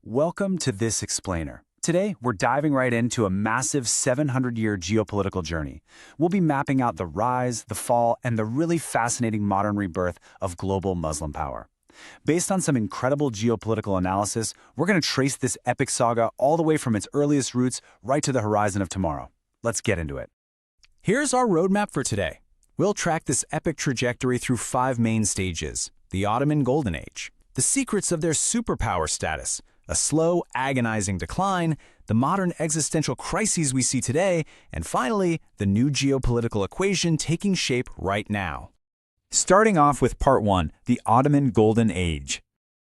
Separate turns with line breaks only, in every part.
Welcome to This Explainer. Today, we're diving right into a massive 700-year geopolitical journey. We'll be mapping out the rise, the fall, and the really fascinating modern rebirth of global Muslim power. Based on some incredible geopolitical analysis, we're going to trace this epic saga all the way from its earliest roots right to the horizon of tomorrow. Let's get into it. Here's our roadmap for today. We'll track this epic trajectory through 5 main stages: the Ottoman Golden Age, the secrets of their superpower status, a slow, agonizing decline, the modern existential crises we see today, and finally, the new geopolitical equation taking shape right now. Starting off with Part 1, the Ottoman Golden Age.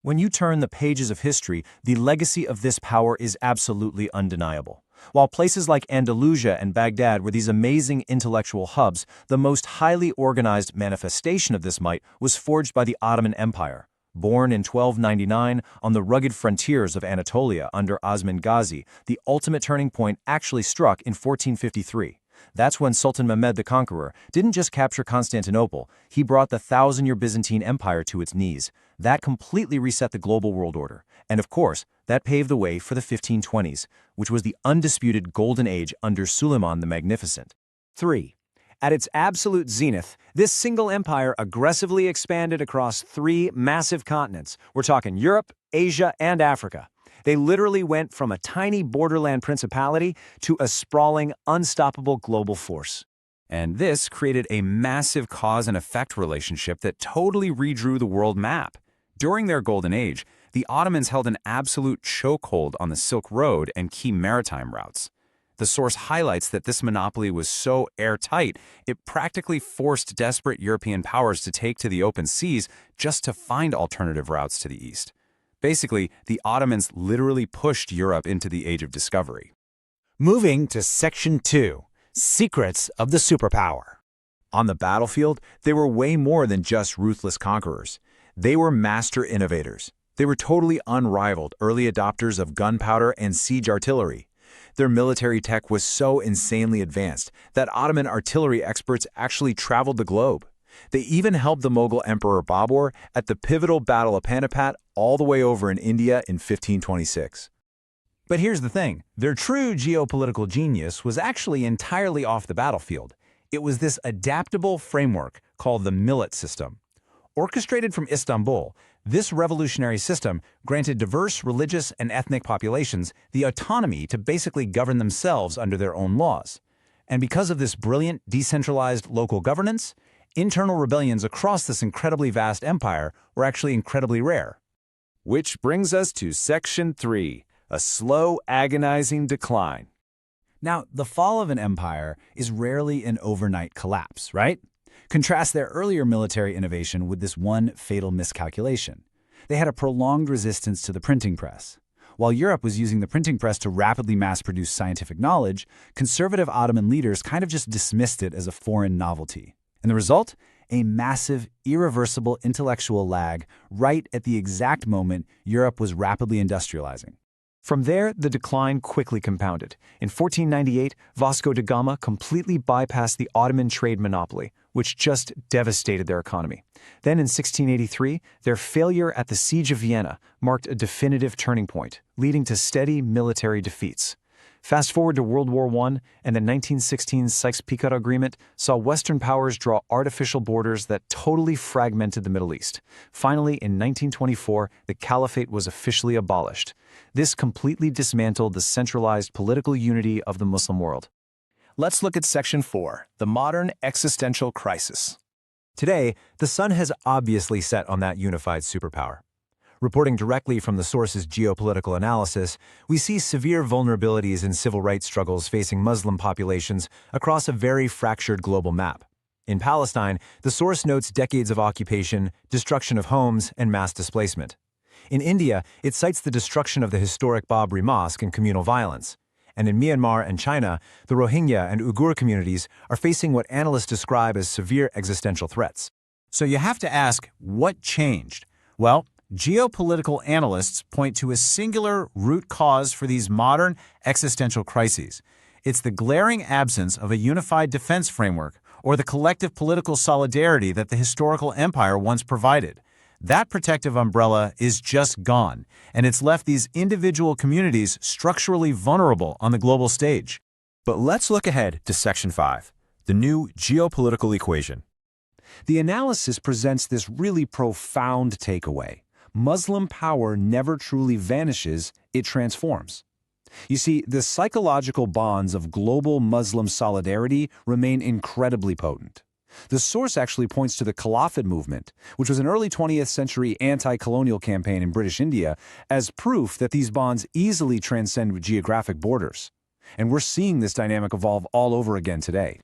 When you turn the pages of history, the legacy of this power is absolutely undeniable. While places like Andalusia and Baghdad were these amazing intellectual hubs, the most highly organized manifestation of this might was forged by the Ottoman Empire. Born in 1299 on the rugged frontiers of Anatolia under Osman Gazi, the ultimate turning point actually struck in 1453. That's when Sultan Mehmed the Conqueror didn't just capture Constantinople, he brought the thousand-year Byzantine Empire to its knees. That completely reset the global world order. And of course, that paved the way for the 1520s, which was the undisputed golden age under Suleiman the Magnificent. 3. At its absolute zenith, this single empire aggressively expanded across 3 massive continents. We're talking Europe, Asia, and Africa. They literally went from a tiny borderland principality to a sprawling, unstoppable global force. And this created a massive cause and effect relationship that totally redrew the world map. During their golden age, the Ottomans held an absolute chokehold on the Silk Road and key maritime routes. The source highlights that this monopoly was so airtight, it practically forced desperate European powers to take to the open seas just to find alternative routes to the east. Basically, the Ottomans literally pushed Europe into the Age of Discovery. Moving to Section 2, Secrets of the Superpower. On the battlefield, they were way more than just ruthless conquerors. They were master innovators. They were totally unrivaled early adopters of gunpowder and siege artillery. Their military tech was so insanely advanced that Ottoman artillery experts actually traveled the globe. They even helped the Mughal Emperor Babur at the pivotal Battle of Panipat all the way over in India in 1526. But here's the thing, their true geopolitical genius was actually entirely off the battlefield. It was this adaptable framework called the millet system. Orchestrated from Istanbul, this revolutionary system granted diverse religious and ethnic populations the autonomy to basically govern themselves under their own laws. And because of this brilliant, decentralized local governance, internal rebellions across this incredibly vast empire were actually incredibly rare. Which brings us to Section 3, a slow, agonizing decline. Now, the fall of an empire is rarely an overnight collapse, right? Contrast their earlier military innovation with this one fatal miscalculation. They had a prolonged resistance to the printing press. While Europe was using the printing press to rapidly mass-produce scientific knowledge, conservative Ottoman leaders kind of just dismissed it as a foreign novelty. And the result? A massive, irreversible intellectual lag right at the exact moment Europe was rapidly industrializing. From there, the decline quickly compounded. In 1498, Vasco da Gama completely bypassed the Ottoman trade monopoly, which just devastated their economy. Then in 1683, their failure at the Siege of Vienna marked a definitive turning point, leading to steady military defeats. Fast forward to World War I, and the 1916 Sykes-Picot Agreement saw Western powers draw artificial borders that totally fragmented the Middle East. Finally, in 1924, the Caliphate was officially abolished. This completely dismantled the centralized political unity of the Muslim world. Let's look at Section 4, the modern existential crisis. Today, the sun has obviously set on that unified superpower. Reporting directly from the source's geopolitical analysis, we see severe vulnerabilities in civil rights struggles facing Muslim populations across a very fractured global map. In Palestine, the source notes decades of occupation, destruction of homes, and mass displacement. In India, it cites the destruction of the historic Babri Mosque and communal violence. And in Myanmar and China, the Rohingya and Uyghur communities are facing what analysts describe as severe existential threats. So you have to ask, what changed? Well, geopolitical analysts point to a singular root cause for these modern existential crises. It's the glaring absence of a unified defense framework or the collective political solidarity that the historical empire once provided. That protective umbrella is just gone, and it's left these individual communities structurally vulnerable on the global stage. But let's look ahead to Section 5, the new geopolitical equation. The analysis presents this really profound takeaway. Muslim power never truly vanishes, it transforms. You see, the psychological bonds of global Muslim solidarity remain incredibly potent. The source actually points to the Caliphate movement, which was an early 20th century anti-colonial campaign in British India, as proof that these bonds easily transcend geographic borders. And we're seeing this dynamic evolve all over again today.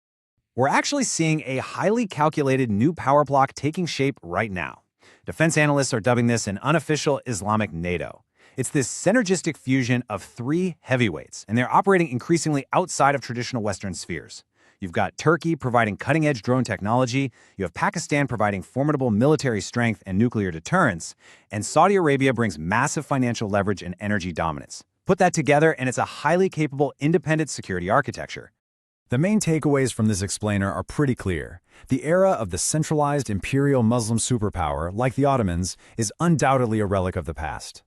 We're actually seeing a highly calculated new power block taking shape right now. Defense analysts are dubbing this an unofficial Islamic NATO. It's this synergistic fusion of three heavyweights, and they're operating increasingly outside of traditional Western spheres. You've got Turkey providing cutting-edge drone technology, you have Pakistan providing formidable military strength and nuclear deterrence, and Saudi Arabia brings massive financial leverage and energy dominance. Put that together, and it's a highly capable, independent security architecture. The main takeaways from this explainer are pretty clear. The era of the centralized imperial Muslim superpower, like the Ottomans, is undoubtedly a relic of the past.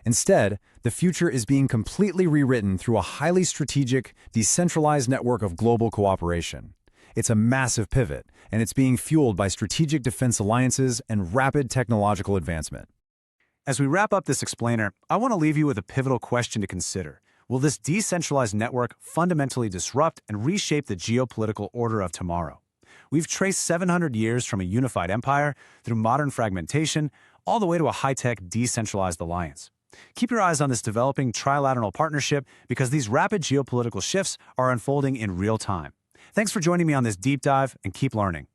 Instead, the future is being completely rewritten through a highly strategic, decentralized network of global cooperation. It's a massive pivot, and it's being fueled by strategic defense alliances and rapid technological advancement. As we wrap up this explainer, I want to leave you with a pivotal question to consider. Will this decentralized network fundamentally disrupt and reshape the geopolitical order of tomorrow? We've traced 700 years from a unified empire through modern fragmentation, all the way to a high-tech decentralized alliance. Keep your eyes on this developing trilateral partnership because these rapid geopolitical shifts are unfolding in real time. Thanks for joining me on this deep dive, and keep learning.